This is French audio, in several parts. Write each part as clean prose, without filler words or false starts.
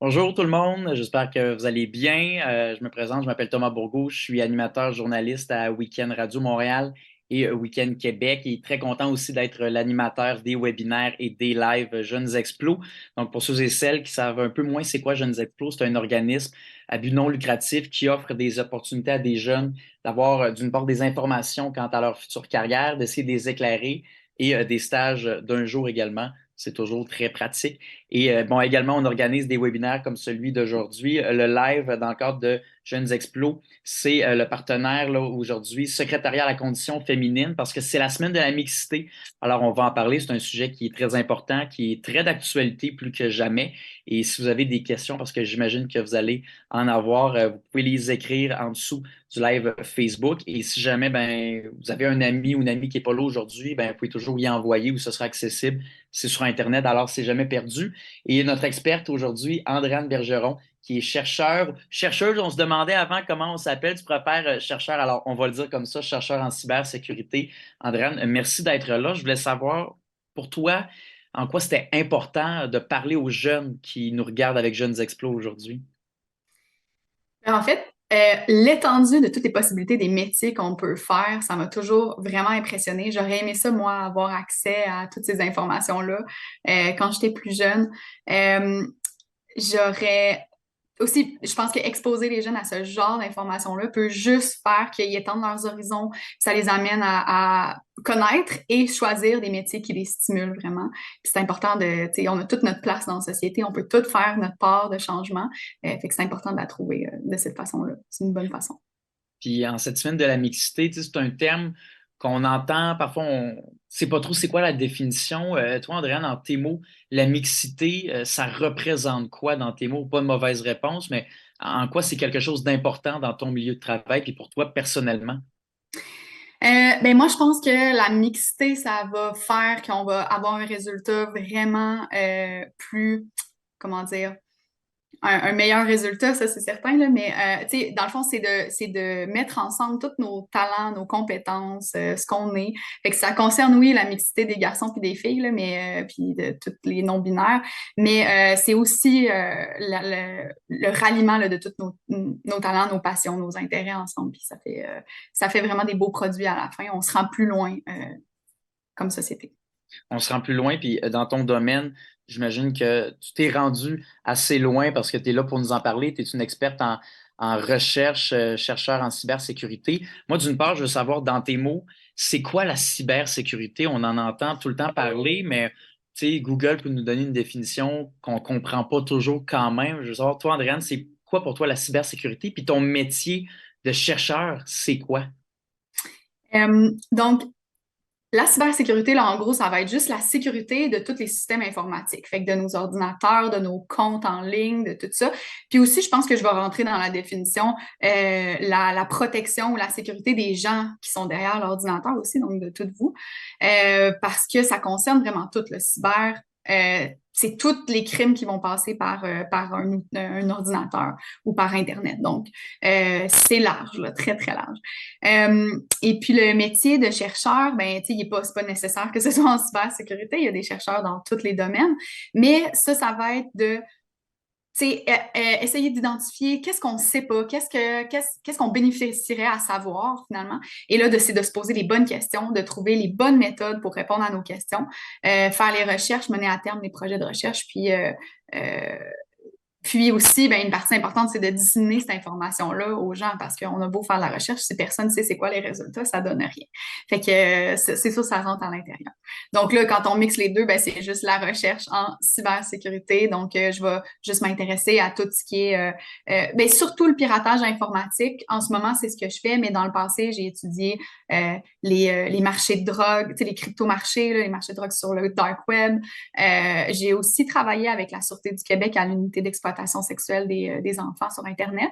Bonjour tout le monde, j'espère que vous allez bien. Je me présente, je m'appelle Thomas Bourgault, je suis animateur journaliste à Week-end Radio Montréal et Week-end Québec et très content aussi d'être l'animateur des webinaires et des lives Jeunes Explos. Donc pour ceux et celles qui savent un peu moins c'est quoi Jeunes Explos, c'est un organisme à but non lucratif qui offre des opportunités à des jeunes d'avoir d'une part des informations quant à leur future carrière, d'essayer de les éclairer et des stages d'un jour également. C'est toujours très pratique. Et bon, également, on organise des webinaires comme celui d'aujourd'hui. Le live dans le cadre de Jeunes Explos, c'est le partenaire là, aujourd'hui, secrétariat à la condition féminine, parce que c'est la semaine de la mixité. Alors, on va en parler. C'est un sujet qui est très important, qui est très d'actualité plus que jamais. Et si vous avez des questions, parce que j'imagine que vous allez en avoir, vous pouvez les écrire en dessous du live Facebook. Et si jamais ben, vous avez un ami ou une amie qui n'est pas là aujourd'hui, ben, vous pouvez toujours y envoyer où ce sera accessible. C'est sur Internet, alors c'est jamais perdu. Et notre experte aujourd'hui, Andréane Bergeron, qui est chercheuse. On se demandait avant comment on s'appelle. Tu préfères chercheur, alors on va le dire comme ça, chercheur en cybersécurité. Andréane, merci d'être là. Je voulais savoir, pour toi, en quoi c'était important de parler aux jeunes qui nous regardent avec Jeunes Explos aujourd'hui. En fait, l'étendue de toutes les possibilités des métiers qu'on peut faire, ça m'a toujours vraiment impressionnée. J'aurais aimé ça, moi, avoir accès à toutes ces informations-là quand j'étais plus jeune. Euh, J'aurais aussi, je pense que exposer les jeunes à ce genre d'informations-là peut juste faire qu'ils étendent leurs horizons, ça les amène à connaître et choisir des métiers qui les stimulent vraiment. Puis c'est important de, tu sais, on a toute notre place dans la société, on peut tout faire notre part de changement. Fait que c'est important de la trouver de cette façon-là. C'est une bonne façon. Puis en cette semaine de la mixité, tu sais, c'est un terme qu'on entend, parfois on ne sait pas trop c'est quoi la définition. Toi, Andréane, dans tes mots, la mixité, ça représente quoi dans tes mots? Pas de mauvaise réponse, mais en quoi c'est quelque chose d'important dans ton milieu de travail, puis pour toi personnellement? Ben moi, je pense que la mixité, ça va faire qu'on va avoir un résultat vraiment plus, comment dire, un meilleur résultat, ça c'est certain, là, mais tu sais, dans le fond, c'est de mettre ensemble tous nos talents, nos compétences, ce qu'on est. Fait que ça concerne, oui, la mixité des garçons puis des filles, là, mais puis de tous les non-binaires, mais c'est aussi le ralliement là, de tous nos talents, nos passions, nos intérêts ensemble. Puis ça fait vraiment des beaux produits à la fin. On se rend plus loin comme société. On se rend plus loin, puis dans ton domaine, j'imagine que tu t'es rendu assez loin parce que tu es là pour nous en parler. Tu es une experte en recherche, chercheur en cybersécurité. Moi, d'une part, je veux savoir dans tes mots, c'est quoi la cybersécurité? On en entend tout le temps parler, mais tu sais, Google peut nous donner une définition qu'on comprend pas toujours quand même. Je veux savoir, toi, Andréane, c'est quoi pour toi la cybersécurité? Puis ton métier de chercheur, c'est quoi? Donc, la cybersécurité, là, en gros, ça va être juste la sécurité de tous les systèmes informatiques, fait que de nos ordinateurs, de nos comptes en ligne, de tout ça. Puis aussi, je pense que je vais rentrer dans la définition, la protection ou la sécurité des gens qui sont derrière l'ordinateur aussi, donc de toutes vous, parce que ça concerne vraiment tout le cyber. C'est tous les crimes qui vont passer par un ordinateur ou par Internet. Donc, c'est large, là, très, très large. Et puis le métier de chercheur, ben, tu sais, c'est pas nécessaire que ce soit en cybersécurité. Il y a des chercheurs dans tous les domaines. Mais ça va être de, tu sais, essayer d'identifier qu'est-ce qu'on ne sait pas, qu'est-ce qu'on bénéficierait à savoir finalement. Et là, c'est de se poser les bonnes questions, de trouver les bonnes méthodes pour répondre à nos questions, faire les recherches, mener à terme des projets de recherche, euh, puis aussi, ben, une partie importante, c'est de disséminer cette information-là aux gens parce qu'on a beau faire la recherche, si personne ne sait c'est quoi les résultats, ça donne rien. Fait que c'est sûr, ça rentre à l'intérieur. Donc là, quand on mixe les deux, ben, c'est juste la recherche en cybersécurité. Donc, je vais juste m'intéresser à tout ce qui est, ben, surtout le piratage informatique. En ce moment, c'est ce que je fais, mais dans le passé, j'ai étudié les marchés de drogue, tu sais, les crypto-marchés, là, les marchés de drogue sur le dark web. J'ai aussi travaillé avec la Sûreté du Québec à l'unité d'exploitation sexuelle des enfants sur Internet.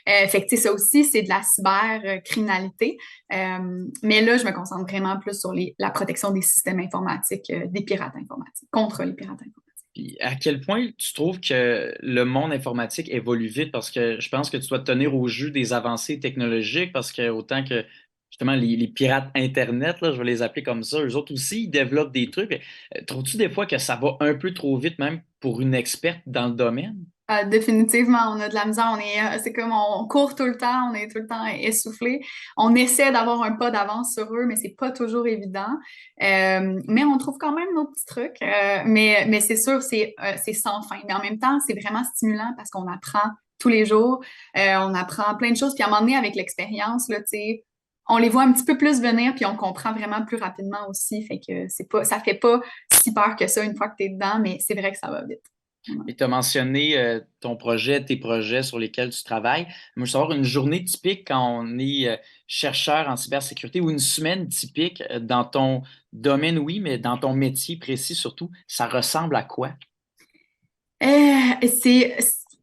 Fait que, tu sais, ça aussi, c'est de la cybercriminalité. Mais là, je me concentre vraiment plus sur la protection des systèmes informatiques, des pirates informatiques, contre les pirates informatiques. Puis à quel point tu trouves que le monde informatique évolue vite? Parce que je pense que tu dois te tenir au jus des avancées technologiques, parce que autant que justement les pirates Internet, là, je vais les appeler comme ça, eux autres aussi, ils développent des trucs. Trouves-tu des fois que ça va un peu trop vite, même pour une experte dans le domaine? Définitivement, on a de la misère, c'est comme on court tout le temps, on est tout le temps essoufflé. On essaie d'avoir un pas d'avance sur eux, mais c'est pas toujours évident. Mais on trouve quand même nos petits trucs. Mais c'est sûr, c'est sans fin. Mais en même temps, c'est vraiment stimulant parce qu'on apprend tous les jours. On apprend plein de choses. Puis à un moment donné, avec l'expérience, là, tu sais, on les voit un petit peu plus venir, puis on comprend vraiment plus rapidement aussi. Fait que ça fait pas si peur que ça une fois que tu es dedans, mais c'est vrai que ça va vite. Et tu as mentionné ton projet, tes projets sur lesquels tu travailles. Moi, je veux savoir une journée typique quand on est chercheur en cybersécurité ou une semaine typique dans ton domaine, oui, mais dans ton métier précis surtout, ça ressemble à quoi? Euh, c'est,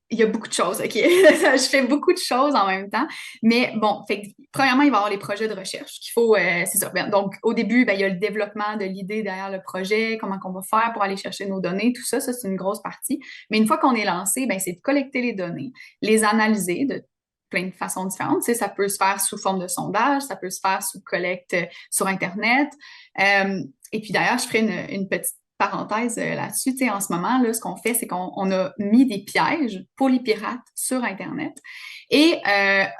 il y a beaucoup de choses, OK? Je fais beaucoup de choses en même temps. Mais bon, fait que, premièrement, il va y avoir les projets de recherche qu'il faut, c'est ça. Ben, donc, au début, ben, il y a le développement de l'idée derrière le projet, comment qu'on va faire pour aller chercher nos données, tout ça, c'est une grosse partie. Mais une fois qu'on est lancé, ben, c'est de collecter les données, les analyser de plein de façons différentes. Tu sais, ça peut se faire sous forme de sondage, ça peut se faire sous collecte sur Internet. Et puis d'ailleurs, je ferai une petite parenthèse là-dessus, tu sais, en ce moment, là, ce qu'on fait, c'est qu'on a mis des pièges pour les pirates sur Internet. Et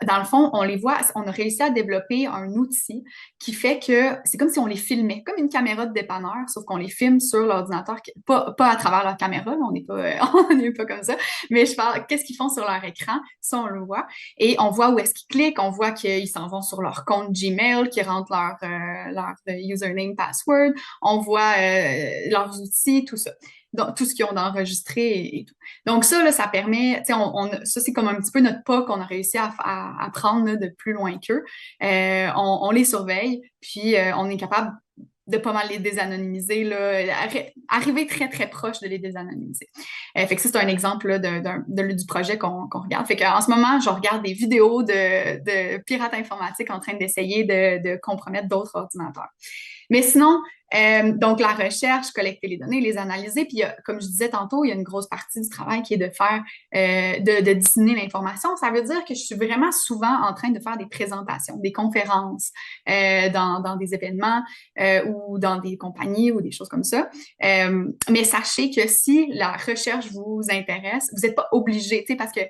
dans le fond, on les voit, on a réussi à développer un outil qui fait que c'est comme si on les filmait, comme une caméra de dépanneur, sauf qu'on les filme sur l'ordinateur, pas à travers leur caméra, là, on n'est pas, on n'est pas comme ça, mais je parle, qu'est-ce qu'ils font sur leur écran, ça on le voit, et on voit où est-ce qu'ils cliquent, on voit qu'ils s'en vont sur leur compte Gmail, qu'ils rentrent leur username, password, on voit leurs outils, tout ça. Donc, tout ce qu'ils ont d'enregistré et tout. Donc, ça, là, ça permet, tu sais, ça, c'est comme un petit peu notre pas qu'on a réussi à prendre là, de plus loin qu'eux. On les surveille, puis on est capable de pas mal les désanonymiser, là, arriver très, très proche de les désanonymiser. Fait que ça, c'est un exemple là, du projet qu'on regarde. Fait qu'en ce moment, je regarde des vidéos de pirates informatiques en train d'essayer de compromettre d'autres ordinateurs. Mais sinon, donc la recherche, collecter les données, les analyser, puis comme je disais tantôt, il y a une grosse partie du travail qui est de faire, de disséminer l'information. Ça veut dire que je suis vraiment souvent en train de faire des présentations, des conférences dans des événements ou dans des compagnies ou des choses comme ça. Mais sachez que si la recherche vous intéresse, vous n'êtes pas obligé, tu sais, parce que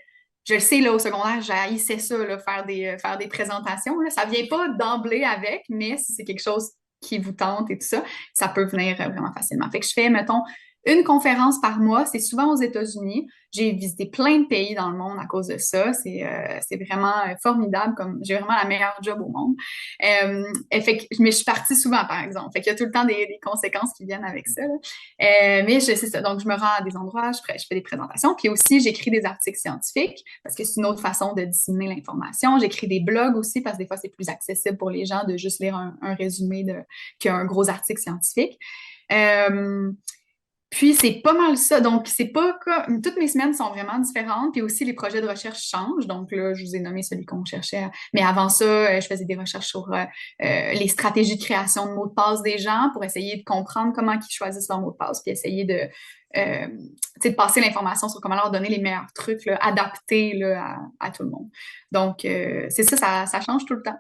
je le sais, là, au secondaire, j'haïssais ça, là, faire des présentations. Là. Ça vient pas d'emblée avec, mais si c'est quelque chose qui vous tente et tout ça, ça peut venir vraiment facilement. Fait que je fais, mettons, une conférence par mois. C'est souvent aux États-Unis. J'ai visité plein de pays dans le monde à cause de ça. C'est vraiment formidable. Comme j'ai vraiment la meilleure job au monde. Fait que, mais je suis partie souvent, par exemple. Fait qu'il y a tout le temps des conséquences qui viennent avec ça. Là. Mais c'est ça. Donc, je me rends à des endroits, je fais des présentations. Puis aussi, j'écris des articles scientifiques parce que c'est une autre façon de disséminer l'information. J'écris des blogs aussi parce que des fois, c'est plus accessible pour les gens de juste lire un résumé qu'un gros article scientifique. Puis c'est pas mal ça. Donc, c'est pas comme. Toutes mes semaines sont vraiment différentes. Puis aussi, les projets de recherche changent. Donc là, je vous ai nommé celui qu'on cherchait. Mais avant ça, je faisais des recherches sur les stratégies de création de mots de passe des gens pour essayer de comprendre comment ils choisissent leur mot de passe, puis essayer de passer l'information sur comment leur donner les meilleurs trucs là, adaptés là, à tout le monde. Donc, c'est ça, ça change tout le temps.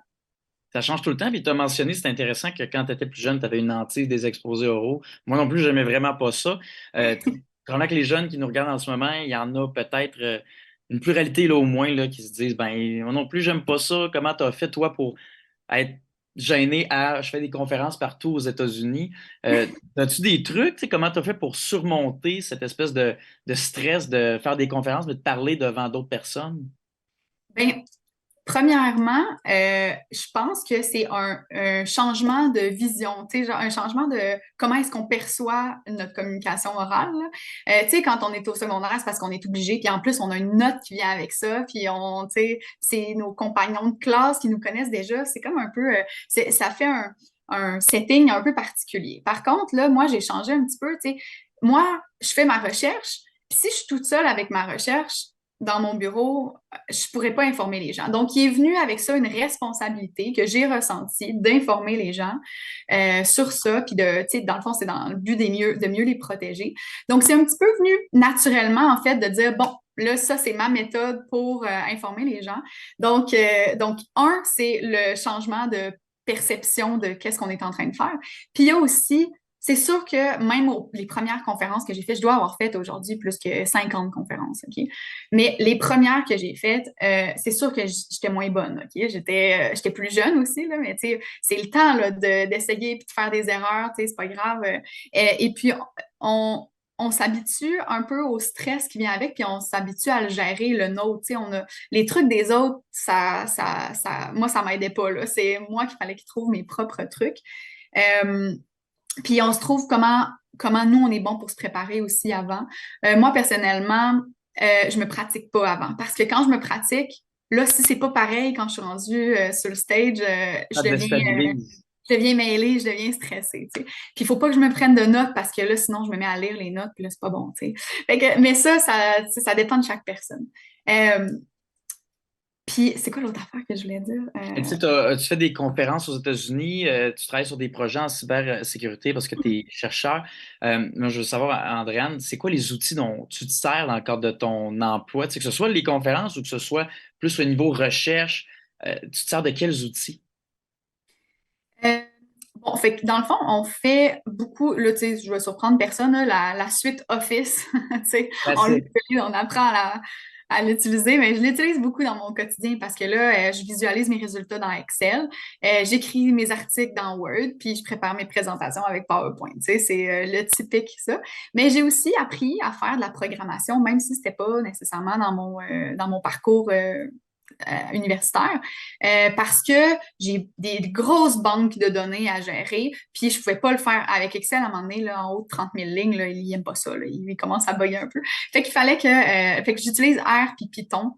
Ça change tout le temps. Puis tu as mentionné, c'est intéressant que quand tu étais plus jeune, tu avais une hantise des exposés oraux. Moi non plus, je n'aimais vraiment pas ça. Probablement que les jeunes qui nous regardent en ce moment, il y en a peut-être une pluralité là, au moins là, qui se disent ben moi non plus, j'aime pas ça. Comment tu as fait, toi, pour être gêné à je fais des conférences partout aux États-Unis? As-tu des trucs? Tu sais, comment tu as fait pour surmonter cette espèce de stress de faire des conférences, mais de parler devant d'autres personnes? Ben, premièrement, je pense que c'est un changement de vision, tu sais, genre un changement de comment est-ce qu'on perçoit notre communication orale. Là. Tu sais, quand on est au secondaire, c'est parce qu'on est obligé, puis en plus, on a une note qui vient avec ça, puis tu sais, c'est nos compagnons de classe qui nous connaissent déjà. C'est comme un peu, ça fait un setting un peu particulier. Par contre, là, moi, j'ai changé un petit peu, tu sais. Moi, je fais ma recherche, puis si je suis toute seule avec ma recherche, dans mon bureau, je pourrais pas informer les gens. Donc, il est venu avec ça une responsabilité que j'ai ressentie d'informer les gens sur ça, puis tu sais, dans le fond, c'est dans le but de mieux les protéger. Donc, c'est un petit peu venu naturellement, en fait, de dire, bon, là, ça, c'est ma méthode pour informer les gens. Donc, c'est le changement de perception de qu'est-ce qu'on est en train de faire. Puis, il y a aussi c'est sûr que même les premières conférences que j'ai faites, je dois avoir fait aujourd'hui plus que 50 conférences, OK? Mais les premières que j'ai faites, c'est sûr que j'étais moins bonne, OK? J'étais plus jeune aussi, là, mais tu sais, c'est le temps là, d'essayer puis de faire des erreurs, tu sais, c'est pas grave. Et puis, on, on s'habitue un peu au stress qui vient avec, puis on s'habitue à le gérer, le nôtre, tu sais, les trucs des autres, moi, ça m'aidait pas, là. C'est moi qu'il fallait qu'ils trouvent mes propres trucs. Euh, Puis on se trouve comment nous, on est bon pour se préparer aussi avant. Moi, personnellement, je me pratique pas avant. Parce que quand je me pratique, là, si c'est pas pareil quand je suis rendue sur le stage, Ça te déstabilise. je deviens mêlée, je deviens stressée, tu sais. Puis il faut pas que je me prenne de notes parce que là, sinon, je me mets à lire les notes, puis là, c'est pas bon, tu sais. Mais ça dépend de chaque personne. Euh, Puis c'est quoi l'autre affaire que je voulais dire? Et tu sais, tu fais des conférences aux États-Unis, tu travailles sur des projets en cybersécurité parce que tu es chercheur. Moi, je veux savoir, Andréane, c'est quoi les outils dont tu te sers dans le cadre de ton emploi? Tu sais, que ce soit les conférences ou que ce soit plus au niveau recherche, tu te sers de quels outils? Euh, bon, fait que dans le fond, on fait beaucoup, là, tu sais, je vais surprendre personne, là, la suite Office, tu sais, on Classique. l'utilise, on apprend à l'utiliser, mais je l'utilise beaucoup dans mon quotidien parce que là, je visualise mes résultats dans Excel, j'écris mes articles dans Word, puis je prépare mes présentations avec PowerPoint, tu sais, c'est le typique ça. Mais j'ai aussi appris à faire de la programmation, même si c'était pas nécessairement dans mon parcours universitaire, parce que j'ai des grosses banques de données à gérer, puis je pouvais pas le faire avec Excel à un moment donné, là, en haut de 30 000 lignes, là, il n'aime pas ça, là, il commence à bugger un peu. Fait qu'il fallait fait que j'utilise R puis Python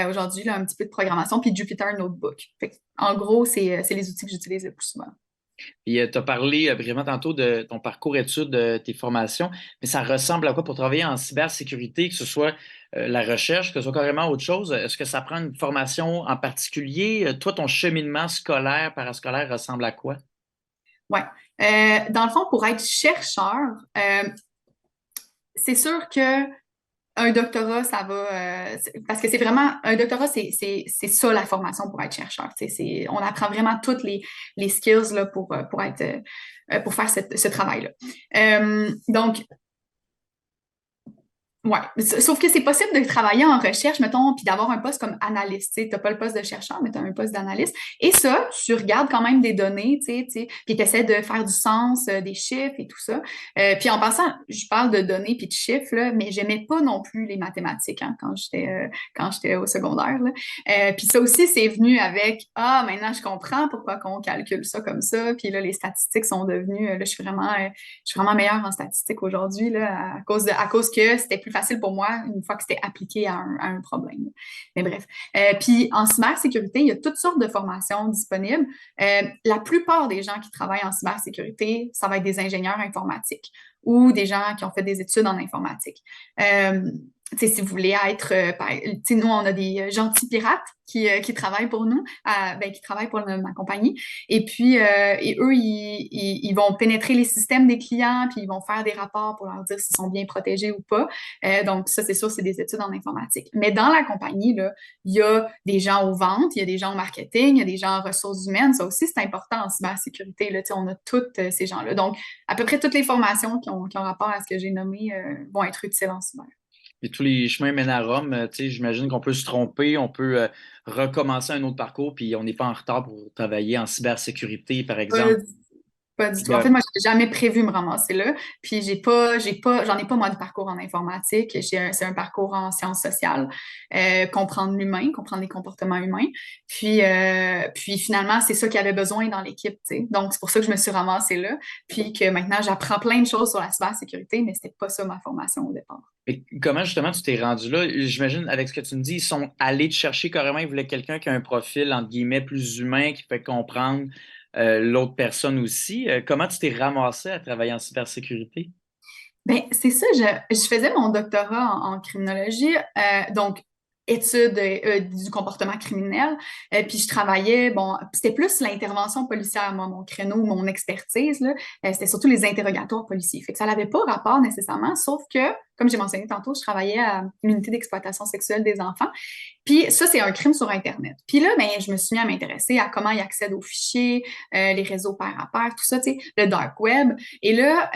aujourd'hui, là, un petit peu de programmation, puis Jupyter Notebook. Fait que, en gros, c'est les outils que j'utilise le plus souvent. Puis tu as parlé brièvement tantôt de ton parcours études, de tes formations, mais ça ressemble à quoi pour travailler en cybersécurité, que ce soit la recherche, que ce soit carrément autre chose? Est-ce que ça prend une formation en particulier? Toi, ton cheminement scolaire, parascolaire ressemble à quoi? Ouais. Dans le fond, pour être chercheur, c'est sûr que un doctorat, ça va. Parce que c'est vraiment. Un doctorat, c'est ça la formation pour être chercheur. On apprend vraiment toutes les skills là, pour être, pour faire ce travail-là. Donc, ouais, sauf que c'est possible de travailler en recherche, mettons, puis d'avoir un poste comme analyste. Tu n'as pas le poste de chercheur, mais tu as un poste d'analyste. Et ça, tu regardes quand même des données, puis tu essaies de faire du sens, des chiffres et tout ça. Puis en passant, je parle de données puis de chiffres, là, mais j'aimais pas non plus les mathématiques hein, quand j'étais au secondaire. Là. Puis ça aussi, c'est venu avec Ah, maintenant je comprends pourquoi on calcule ça comme ça. Puis là, les statistiques sont devenues. Là, je suis vraiment meilleure en statistiques aujourd'hui là, à cause que c'était plus facile pour moi une fois que c'était appliqué à un problème. Mais bref. Puis en cybersécurité, il y a toutes sortes de formations disponibles. La plupart des gens qui travaillent en cybersécurité, ça va être des ingénieurs informatiques ou des gens qui ont fait des études en informatique. Si vous voulez être, nous, on a des gentils pirates qui travaillent pour nous, qui travaillent pour ma compagnie. Et puis, eux, ils vont pénétrer les systèmes des clients, puis ils vont faire des rapports pour leur dire s'ils sont bien protégés ou pas. Donc, ça, c'est sûr, c'est des études en informatique. Mais dans la compagnie, là, il y a des gens aux ventes, il y a des gens au marketing, il y a des gens en ressources humaines. Ça aussi, c'est important en cybersécurité. Là, on a tous ces gens-là. Donc, à peu près toutes les formations qui ont rapport à ce que j'ai nommé vont être utiles en cyber. Et tous les chemins mènent à Rome. Tu sais, j'imagine qu'on peut se tromper, on peut recommencer un autre parcours, puis on n'est pas en retard pour travailler en cybersécurité, par exemple. Pas du Puis, tout. En fait, moi, j'ai jamais prévu me ramasser là. Puis j'en ai pas moi de parcours en informatique. C'est un parcours en sciences sociales, comprendre l'humain, comprendre les comportements humains. Puis finalement, c'est ça qu'il y avait besoin dans l'équipe, tu sais. Donc c'est pour ça que je me suis ramassée là. Puis que maintenant, j'apprends plein de choses sur la cybersécurité, mais c'était pas ça ma formation au départ. et comment justement tu t'es rendu là? J'imagine, avec ce que tu me dis, ils sont allés te chercher carrément, ils voulaient quelqu'un qui a un profil, entre guillemets, plus humain, qui fait comprendre l'autre personne aussi. Comment tu t'es ramassé à travailler en cybersécurité? Ben, c'est ça, je faisais mon doctorat en criminologie, donc études du comportement criminel, puis je travaillais, bon, c'était plus l'intervention policière, moi, mon créneau, mon expertise, là, c'était surtout les interrogatoires policiers. Fait que ça n'avait pas rapport nécessairement, sauf que, comme j'ai mentionné tantôt, je travaillais à l'unité d'exploitation sexuelle des enfants, Puis ça, c'est un crime sur Internet. Puis là, ben, je me suis mis à m'intéresser à comment ils accèdent aux fichiers, les réseaux pair à pair, tout ça, tu sais, le dark web. Et là,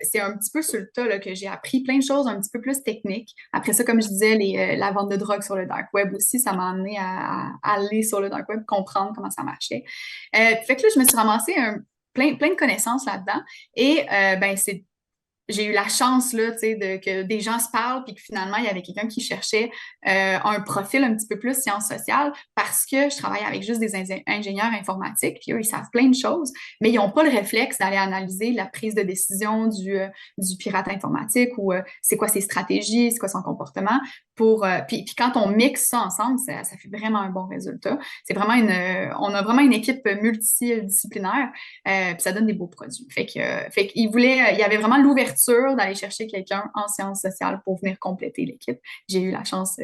c'est un petit peu sur le tas là, que j'ai appris plein de choses un petit peu plus techniques. Après ça, comme je disais, la vente de drogue sur le dark web aussi, ça m'a amené à aller sur le dark web, comprendre comment ça marchait. Fait que là, je me suis ramassée plein de connaissances là-dedans. Et ben, j'ai eu la chance là, tu sais, que des gens se parlent puis que finalement, il y avait quelqu'un qui cherchait un profil un petit peu plus sciences sociales parce que je travaille avec juste des ingénieurs informatiques, puis eux, ils savent plein de choses, mais ils n'ont pas le réflexe d'aller analyser la prise de décision du pirate informatique ou c'est quoi ses stratégies, c'est quoi son comportement. Puis quand on mixe ça ensemble, ça fait vraiment un bon résultat. On a vraiment une équipe multidisciplinaire, puis ça donne des beaux produits. Fait qu'il il y avait vraiment l'ouverture d'aller chercher quelqu'un en sciences sociales pour venir compléter l'équipe. J'ai eu la chance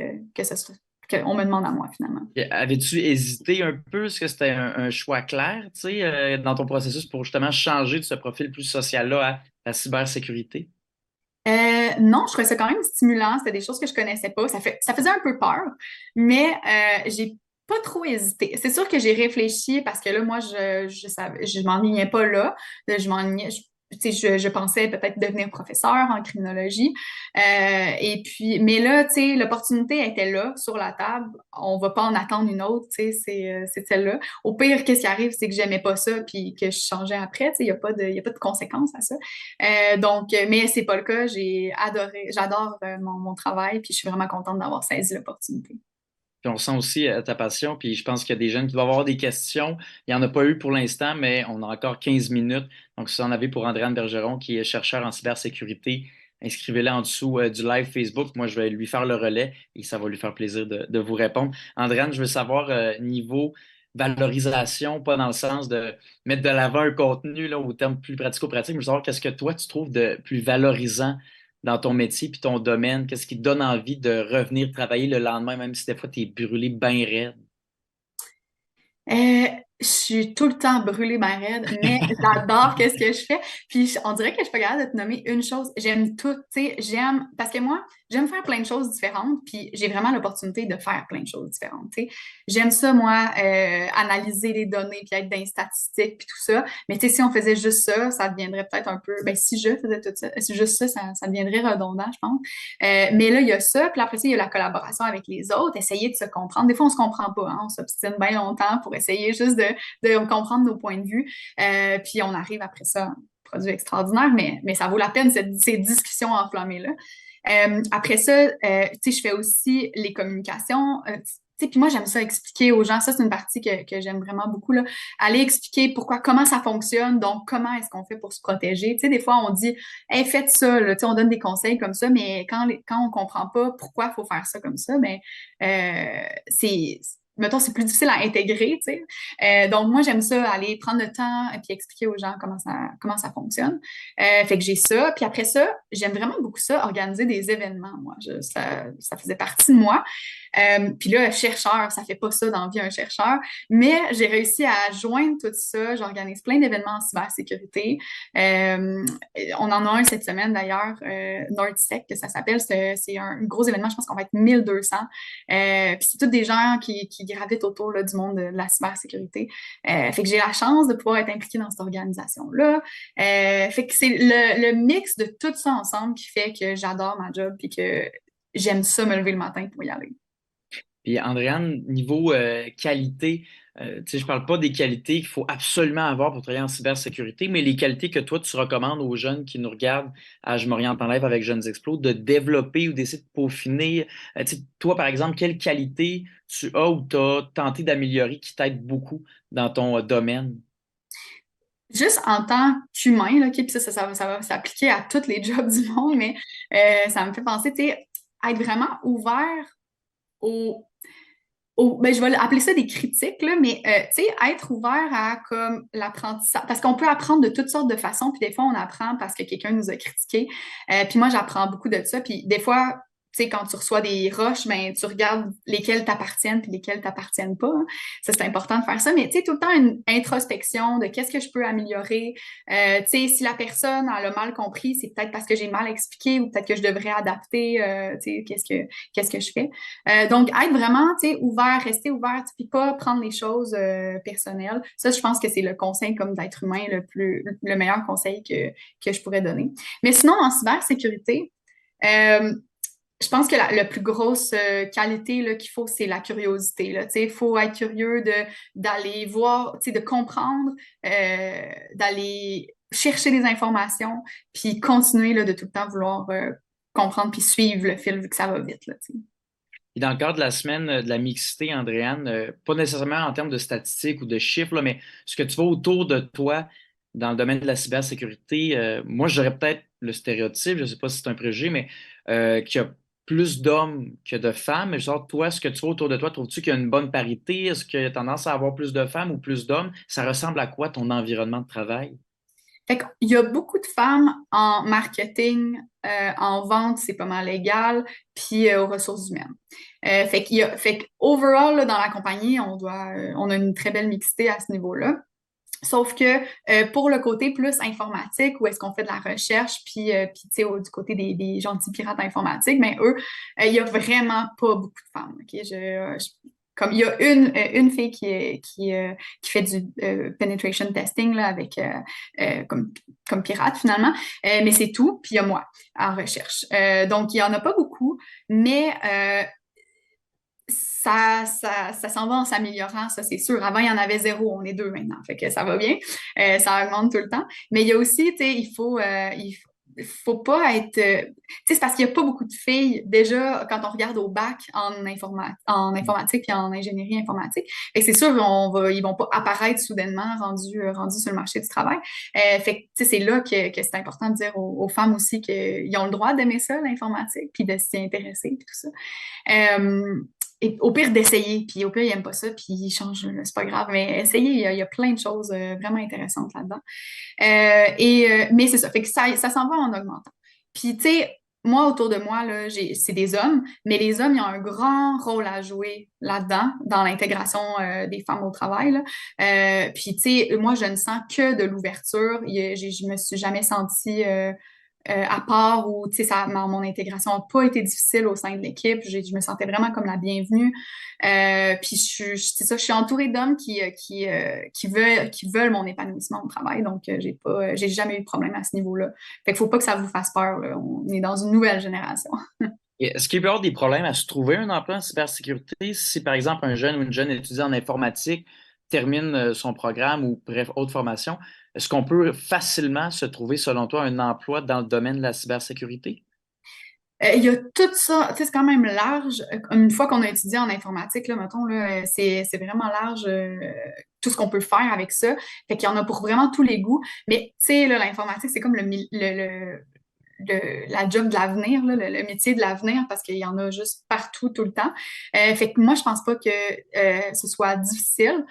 qu'on me demande à moi finalement. Et avais-tu hésité un peu? Est-ce que c'était un choix clair, tu sais, dans ton processus pour justement changer de ce profil plus social-là à la cybersécurité? Non, je trouvais ça quand même stimulant. C'était des choses que je connaissais pas. Ça faisait un peu peur, mais j'ai pas trop hésité. C'est sûr que j'ai réfléchi parce que là, moi, je m'enlignais pas là. Je m'enlignais, tu sais, je pensais peut-être devenir professeur en criminologie. Et puis, mais là, tu sais, l'opportunité était là, sur la table. On va pas en attendre une autre, tu sais, c'est celle-là. Au pire, qu'est-ce qui arrive, c'est que j'aimais pas ça puis que je changeais après, tu sais, il y a pas de conséquences à ça. Mais c'est pas le cas. J'adore mon travail, puis je suis vraiment contente d'avoir saisi l'opportunité. Puis on sent aussi ta passion, puis je pense qu'il y a des jeunes qui doivent avoir des questions. Il n'y en a pas eu pour l'instant, mais on a encore 15 minutes. Donc, si vous en avez pour Andréane Bergeron, qui est chercheur en cybersécurité, inscrivez-la en dessous du live Facebook. Moi, je vais lui faire le relais et ça va lui faire plaisir de vous répondre. Andréane, je veux savoir niveau valorisation, pas dans le sens de mettre de l'avant un contenu là, au terme plus pratico-pratique, mais je veux savoir qu'est-ce que toi, tu trouves de plus valorisant dans ton métier puis ton domaine? Qu'est-ce qui te donne envie de revenir travailler le lendemain, même si des fois tu es brûlé bien raide? Je suis tout le temps brûlée ben raide, mais j'adore qu'est-ce que je fais. Puis on dirait que je suis pas capable de te nommer une chose. J'aime tout, tu sais, parce que moi, j'aime faire plein de choses différentes, puis j'ai vraiment l'opportunité de faire plein de choses différentes, tu sais. J'aime ça, moi, analyser les données, puis être dans les statistiques, puis tout ça. Mais tu sais, si on faisait juste ça deviendrait peut-être un peu, ben si je faisais tout ça, si juste ça deviendrait redondant, je pense. Mais là, il y a ça, puis après ça, il y a la collaboration avec les autres, essayer de se comprendre. Des fois, on se comprend pas, hein, on s'obstine bien longtemps pour essayer juste de comprendre nos points de vue. Puis on arrive après ça, un produit extraordinaire, mais ça vaut la peine, ces discussions enflammées-là. Après ça, tu sais, je fais aussi les communications. Puis moi, j'aime ça expliquer aux gens. Ça, c'est une partie que j'aime vraiment beaucoup, là. Aller expliquer comment ça fonctionne, donc comment est-ce qu'on fait pour se protéger. Tu sais, des fois, on dit, hey, faites ça, là. Tu sais, on donne des conseils comme ça, mais quand on comprend pas pourquoi il faut faire ça comme ça, ben, mettons, c'est plus difficile à intégrer, tu sais. Donc, moi, j'aime ça, aller prendre le temps et puis expliquer aux gens comment ça fonctionne. Fait que j'ai ça. Puis après ça, j'aime vraiment beaucoup ça, organiser des événements, moi. Ça faisait partie de moi. Puis là, chercheur, ça fait pas ça dans la vie un chercheur, mais j'ai réussi à joindre tout ça. J'organise plein d'événements en cybersécurité. On en a un cette semaine d'ailleurs, NordSec, que ça s'appelle. C'est un gros événement, je pense qu'on va être 1200. Puis c'est tous des gens qui gravitent autour là, du monde de la cybersécurité. Fait que j'ai la chance de pouvoir être impliquée dans cette organisation-là. Fait que c'est le mix de tout ça ensemble qui fait que j'adore ma job et que j'aime ça me lever le matin pour y aller. Puis Andréane, niveau qualité, tu sais, je parle pas des qualités qu'il faut absolument avoir pour travailler en cybersécurité, mais les qualités que toi, tu recommandes aux jeunes qui nous regardent à Je m'oriente en live avec Jeunes Explos, de développer ou d'essayer de peaufiner. Tu sais, toi, par exemple, quelles qualités tu as ou tu as tenté d'améliorer qui t'aident beaucoup dans ton domaine? Juste en tant qu'humain, là, OK, puis ça va s'appliquer à tous les jobs du monde, mais ça me fait penser, tu sais, être vraiment ouvert au ben, je vais appeler ça des critiques, là, mais tu sais, être ouvert à comme l'apprentissage. Parce qu'on peut apprendre de toutes sortes de façons, puis des fois, on apprend parce que quelqu'un nous a critiqué. Puis moi, j'apprends beaucoup de ça. Puis des fois, tu sais, quand tu reçois des roches, ben, tu regardes lesquelles t'appartiennent puis lesquelles t'appartiennent pas, hein. Ça, c'est important de faire ça. Mais, tu sais, tout le temps une introspection de qu'est-ce que je peux améliorer. Tu sais, si la personne elle a mal compris, c'est peut-être parce que j'ai mal expliqué ou peut-être que je devrais adapter, tu sais, qu'est-ce que je fais. Donc, être vraiment, tu sais, ouvert, rester ouvert, puis pas prendre les choses personnelles. Ça, je pense que c'est le conseil comme d'être humain le meilleur conseil que je pourrais donner. Mais sinon, en cybersécurité, euh, je pense que la plus grosse qualité là, qu'il faut, c'est la curiosité. Là. Il faut être curieux d'aller voir, de comprendre, d'aller chercher des informations, puis continuer là, de tout le temps vouloir comprendre puis suivre le fil vu que ça va vite. Là, Et dans le cadre de la semaine de la mixité, Andréane, pas nécessairement en termes de statistiques ou de chiffres, là, mais ce que tu vois autour de toi dans le domaine de la cybersécurité, moi, j'aurais peut-être le stéréotype, je ne sais pas si c'est un préjugé, mais qu'il y a plus d'hommes que de femmes. Mais genre, toi, ce que tu vois autour de toi, trouves-tu qu'il y a une bonne parité? Est-ce qu'il y a tendance à avoir plus de femmes ou plus d'hommes? Ça ressemble à quoi ton environnement de travail? Fait qu'il y a beaucoup de femmes en marketing, en vente, c'est pas mal égal, puis aux ressources humaines. Fait que overall, là, dans la compagnie, on a une très belle mixité à ce niveau-là. Sauf que pour le côté plus informatique, où est-ce qu'on fait de la recherche, puis tu sais, du côté des gentils pirates informatiques, mais eux, il y a vraiment pas beaucoup de femmes. Ok? Comme il y a une fille qui fait du penetration testing là, avec comme pirate finalement, mais c'est tout. Puis il y a moi en recherche. Donc il y en a pas beaucoup, mais ça s'en va en s'améliorant, ça c'est sûr. Avant, il y en avait zéro, on est deux maintenant, fait que ça va bien. Ça augmente tout le temps. Mais il y a aussi, tu sais, il faut pas être. Tu sais, c'est parce qu'il n'y a pas beaucoup de filles, déjà, quand on regarde au bac en informatique et en ingénierie informatique. Et c'est sûr, ils vont pas apparaître soudainement rendus sur le marché du travail. Fait que, tu sais, c'est là que c'est important de dire aux femmes aussi qu'ils ont le droit d'aimer ça, l'informatique, puis de s'y intéresser, puis tout ça. Euh, et au pire, d'essayer. Puis au pire, ils n'aiment pas ça, puis ils changent. C'est pas grave. Mais essayer, il y a plein de choses vraiment intéressantes là-dedans. Mais c'est ça. Fait que ça s'en va en augmentant. Puis, tu sais, moi, autour de moi, là, c'est des hommes, mais les hommes, ils ont un grand rôle à jouer là-dedans, dans l'intégration des femmes au travail. Là. Puis, tu sais, moi, je ne sens que de l'ouverture. Je me suis jamais sentie à part où, tu sais, mon intégration n'a pas été difficile au sein de l'équipe. Je me sentais vraiment comme la bienvenue. Puis c'est ça, je suis entourée d'hommes qui veulent mon épanouissement au travail. Donc, j'ai jamais eu de problème à ce niveau-là. Fait qu'il faut pas que ça vous fasse peur, là. On est dans une nouvelle génération. Et est-ce qu'il peut y avoir des problèmes à se trouver un emploi en cybersécurité si, par exemple, un jeune ou une jeune étudiant en informatique termine son programme ou, bref, autre formation? Est-ce qu'on peut facilement se trouver, selon toi, un emploi dans le domaine de la cybersécurité? Il y a tout ça, tu sais, c'est quand même large. Une fois qu'on a étudié en informatique, là, mettons, là, c'est vraiment large tout ce qu'on peut faire avec ça. Fait qu'il y en a pour vraiment tous les goûts. Mais tu sais, là, l'informatique, c'est comme la job de l'avenir, là, le métier de l'avenir, parce qu'il y en a juste partout, tout le temps. Fait que moi, je pense pas que ce soit difficile.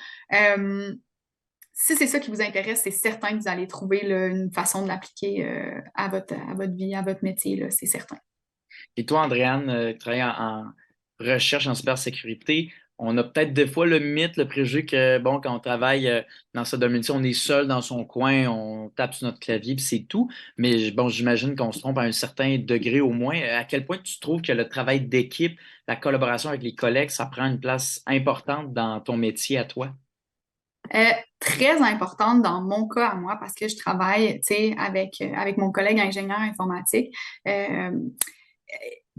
Si c'est ça qui vous intéresse, c'est certain que vous allez trouver là, une façon de l'appliquer à votre vie, à votre métier, là, c'est certain. Et toi, Andréane, qui travaille en recherche en cybersécurité, on a peut-être des fois le mythe, le préjugé que, bon, quand on travaille dans ce domaine-ci, on est seul dans son coin, on tape sur notre clavier, puis c'est tout. Mais bon, j'imagine qu'on se trompe à un certain degré au moins. À quel point tu trouves que le travail d'équipe, la collaboration avec les collègues, ça prend une place importante dans ton métier à toi? Euh, Très importante dans mon cas à moi parce que je travaille, tu sais, avec mon collègue ingénieur informatique. Euh,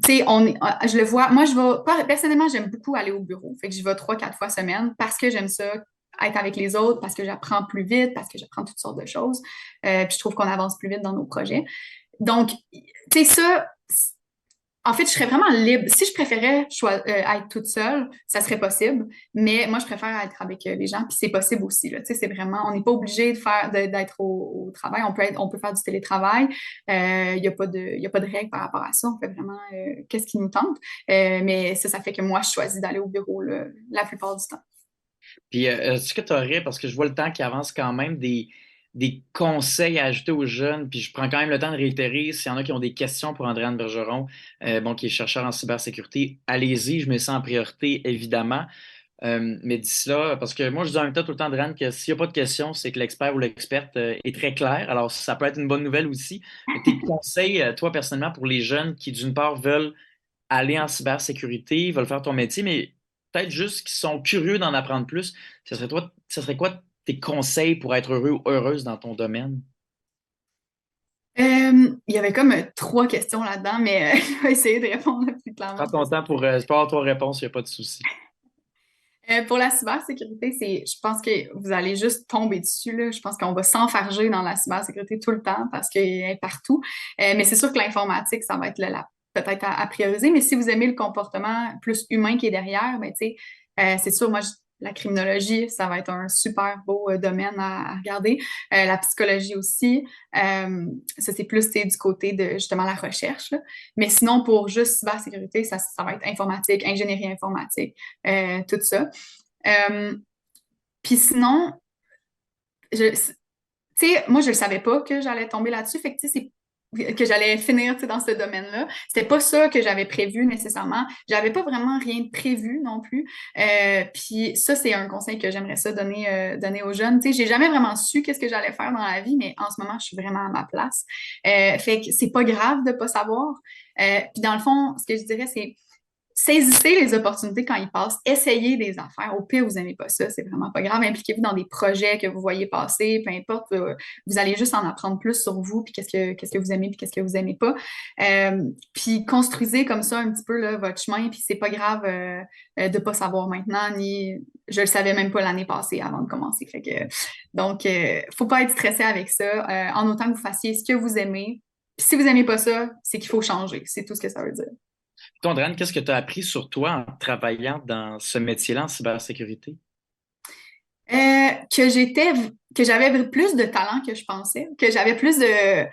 Tu sais, je le vois. Moi, personnellement, j'aime beaucoup aller au bureau. Fait que je vais 3, 4 fois semaine parce que j'aime ça, être avec les autres, parce que j'apprends plus vite, parce que j'apprends toutes sortes de choses. Puis je trouve qu'on avance plus vite dans nos projets. Donc, tu sais, ça, en fait, je serais vraiment libre. Si je préférais être toute seule, ça serait possible. Mais moi, je préfère être avec les gens. Puis c'est possible aussi. Là. Tu sais, c'est vraiment, on n'est pas obligé d'être au travail. On peut faire du télétravail. Il n'y a pas de règles par rapport à ça. On fait vraiment qu'est-ce qui nous tente. Mais ça fait que moi, je choisis d'aller au bureau la plupart du temps. Puis est-ce que tu aurais, parce que je vois le temps qui avance quand même, des conseils à ajouter aux jeunes, puis je prends quand même le temps de réitérer, s'il y en a qui ont des questions pour Andréane Bergeron, bon, qui est chercheur en cybersécurité, allez-y, je mets ça en priorité, évidemment. Mais d'ici là, parce que moi, je dis en même temps tout le temps, Andréane, que s'il n'y a pas de questions, c'est que l'expert ou l'experte est très clair. Alors, ça peut être une bonne nouvelle aussi. Mais tes conseils, toi, personnellement, pour les jeunes qui, d'une part, veulent aller en cybersécurité, veulent faire ton métier, mais peut-être juste qui sont curieux d'en apprendre plus, ce serait quoi tes conseils pour être heureux ou heureuse dans ton domaine? Il y avait comme trois questions là-dedans, mais je vais essayer de répondre le plus clairement Prends ton temps pour avoir ton réponse, il n'y a pas de souci. Pour la cybersécurité, je pense que vous allez juste tomber dessus, là. Je pense qu'on va s'enfarger dans la cybersécurité tout le temps parce qu'elle est partout. Mais c'est sûr que l'informatique, ça va être peut-être à prioriser. Mais si vous aimez le comportement plus humain qui est derrière, ben, tu sais, c'est sûr, la criminologie, ça va être un super beau domaine à regarder. La psychologie aussi. Ça, c'est plus, tu sais, du côté de justement la recherche, là. Mais sinon, pour juste cybersécurité, ça va être informatique, ingénierie informatique, tout ça. Euh, Puis sinon, tu sais, moi, je ne savais pas que j'allais tomber là-dessus. Fait que, tu sais, que j'allais finir, tu sais, dans ce domaine-là. C'était pas ça que j'avais prévu nécessairement. J'avais pas vraiment rien de prévu non plus. Puis ça, c'est un conseil que j'aimerais ça donner aux jeunes. Tu sais, j'ai jamais vraiment su qu'est-ce que j'allais faire dans la vie, mais en ce moment, je suis vraiment à ma place. Fait que c'est pas grave de pas savoir. Puis dans le fond, ce que je dirais, c'est saisissez les opportunités quand ils passent, essayez des affaires. Au pire, vous n'aimez pas ça, c'est vraiment pas grave. Impliquez-vous dans des projets que vous voyez passer, peu importe. Vous allez juste en apprendre plus sur vous, puis qu'est-ce que vous aimez, puis qu'est-ce que vous aimez pas. Puis construisez comme ça un petit peu là, votre chemin, puis c'est pas grave de pas savoir maintenant, ni je le savais même pas l'année passée avant de commencer. Fait que, donc, faut pas être stressé avec ça, en autant que vous fassiez ce que vous aimez. Puis si vous aimez pas ça, c'est qu'il faut changer. C'est tout ce que ça veut dire. Toi, Andréane, qu'est-ce que tu as appris sur toi en travaillant dans ce métier-là en cybersécurité? Euh, que j'étais, que j'avais plus de talent que je pensais, que j'avais plus de,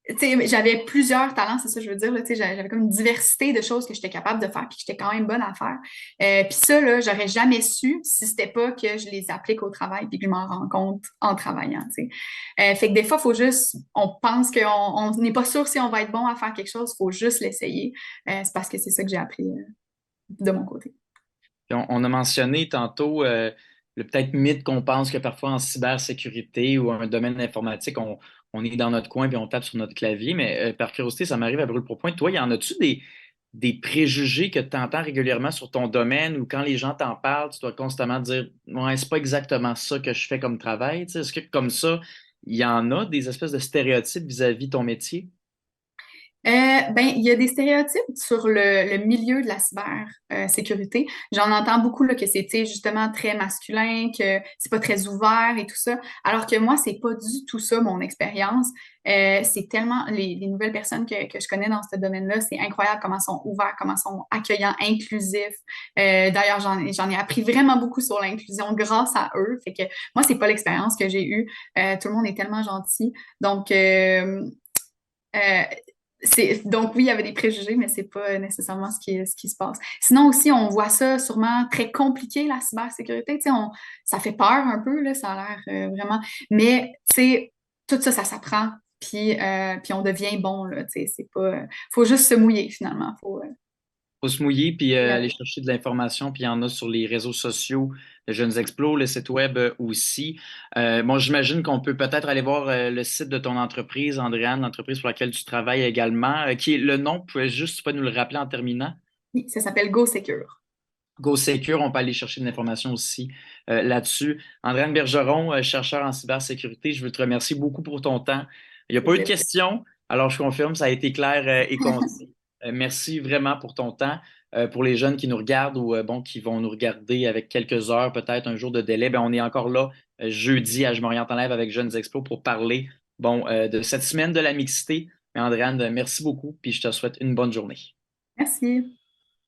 tu sais, j'avais plusieurs talents, c'est ça que je veux dire, là, tu sais, j'avais comme une diversité de choses que j'étais capable de faire puis que j'étais quand même bonne à faire. Puis ça, là, j'aurais jamais su si c'était pas que je les applique au travail puis que je m'en rends compte en travaillant, tu sais. Fait que des fois, il faut juste, on pense qu'on on n'est pas sûr si on va être bon à faire quelque chose, il faut juste l'essayer. C'est parce que c'est ça que j'ai appris de mon côté. Puis on a mentionné tantôt le peut-être mythe qu'on pense que parfois en cybersécurité ou un domaine informatique, on est dans notre coin puis on tape sur notre clavier. Mais par curiosité, ça m'arrive à brûle-pourpoint. Toi, y en a-tu des préjugés que tu entends régulièrement sur ton domaine ou quand les gens t'en parlent, tu dois constamment dire ouais, c'est pas exactement ça que je fais comme travail. Tu sais, est-ce que comme ça, il y en a des espèces de stéréotypes vis-à-vis de ton métier? Ben, il y a des stéréotypes sur le milieu de la cybersécurité. J'en entends beaucoup là, que c'est tu sais, justement très masculin, que c'est pas très ouvert et tout ça. Alors que moi, c'est pas du tout ça mon expérience. C'est tellement les nouvelles personnes que je connais dans ce domaine-là, c'est incroyable comment ils sont ouverts, comment ils sont accueillants, inclusifs. D'ailleurs, j'en ai appris vraiment beaucoup sur l'inclusion grâce à eux. Fait que moi, c'est pas l'expérience que j'ai eue. Tout le monde est tellement gentil. Donc, euh, donc oui, il y avait des préjugés, mais c'est pas nécessairement ce qui se passe. Sinon aussi, on voit ça sûrement très compliqué, la cybersécurité. Tu sais, ça fait peur un peu, là, ça a l'air vraiment. Mais tu sais, tout ça, ça s'apprend. Puis on devient bon, là. Tu sais, c'est pas. Faut juste se mouiller finalement. Faut se mouiller puis Y aller aller. chercher de l'information, puis il y en a sur les réseaux sociaux, de Jeunes Explos, le site web aussi. Bon, j'imagine qu'on peut peut-être aller voir le site de ton entreprise, Andréane, l'entreprise pour laquelle tu travailles également, qui est le nom, tu peux nous le rappeler en terminant? Oui, ça s'appelle Go Secure. Go Secure, on peut aller chercher de l'information aussi là-dessus. Andréane Bergeron, chercheur en cybersécurité, je veux te remercier beaucoup pour ton temps. Il n'y a pas eu de Plaisir. questions, alors je confirme, ça a été clair et concis. Merci vraiment pour ton temps. Pour les jeunes qui nous regardent ou bon, qui vont nous regarder avec quelques heures, peut-être un jour de délai, ben, on est encore là jeudi à Je m'oriente en live avec Jeunes Expos pour parler bon, de cette semaine de la mixité. Mais Andréane, merci beaucoup, puis je te souhaite une bonne journée. Merci.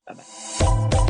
Bye bye.